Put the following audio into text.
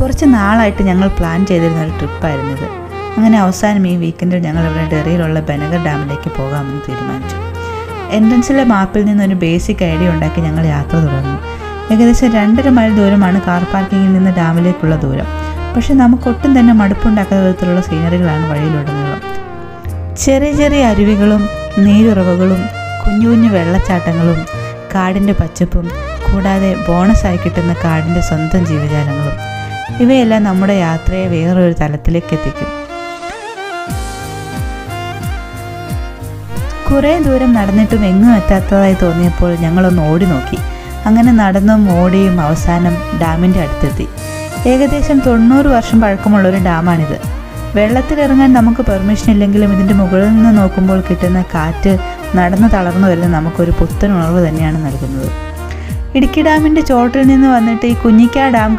കുറച്ച് നാളായിട്ട് ഞങ്ങൾ പ്ലാൻ ചെയ്തിരുന്ന ഒരു ട്രിപ്പായിരുന്നിത്. അങ്ങനെ അവസാനം ഈ വീക്കെൻഡിൽ ഞങ്ങൾ ഇവിടെ ഡെറിയിലുള്ള ബനഗർ ഡാമിലേക്ക് പോകാമെന്ന് തീരുമാനിച്ചു. എൻട്രൻസിലെ മാപ്പിൽ നിന്നൊരു ബേസിക് ഐഡിയ ഉണ്ടാക്കി ഞങ്ങൾ യാത്ര തുടർന്നു. ഏകദേശം 2.5 മൈൽ ദൂരമാണ് കാർ പാർക്കിങ്ങിൽ നിന്ന് ഡാമിലേക്കുള്ള ദൂരം. പക്ഷെ നമുക്കൊട്ടും തന്നെ മടുപ്പുണ്ടാക്കുന്ന വിധത്തിലുള്ള സീനറികളാണ് വഴിയിലുടനീളം. ചെറിയ ചെറിയ അരുവികളും നീരുറവകളും കുഞ്ഞു കുഞ്ഞു വെള്ളച്ചാട്ടങ്ങളും കാടിൻ്റെ പച്ചപ്പും കൂടാതെ ബോണസായി കിട്ടുന്ന കാടിൻ്റെ സ്വന്തം ജീവജാലങ്ങളും ഇവയെല്ലാം നമ്മുടെ യാത്രയെ വേറൊരു തലത്തിലേക്ക് എത്തിക്കും. കുറേ ദൂരം നടന്നിട്ടും എങ്ങും എത്താത്തതായി തോന്നിയപ്പോൾ ഞങ്ങളൊന്ന് ഓടി നോക്കി. അങ്ങനെ നടന്നും ഓടിയും അവസാനം ഡാമിൻ്റെ അടുത്തെത്തി. ഏകദേശം 90 വർഷം പഴക്കമുള്ളൊരു ഡാമാണിത്. വെള്ളത്തിലിറങ്ങാൻ നമുക്ക് പെർമിഷൻ ഇല്ലെങ്കിലും ഇതിൻ്റെ മുകളിൽ നിന്ന് നോക്കുമ്പോൾ കിട്ടുന്ന കാറ്റ് നടന്നു തളർന്നു വരുന്ന നമുക്കൊരു പുത്തൻ ഉണർവ് തന്നെയാണ് നൽകുന്നത്. ഇടുക്കി ഡാമിൻ്റെ ചോട്ടിൽ നിന്ന് വന്നിട്ട് ഈ കുഞ്ഞിക്കാ ഡാം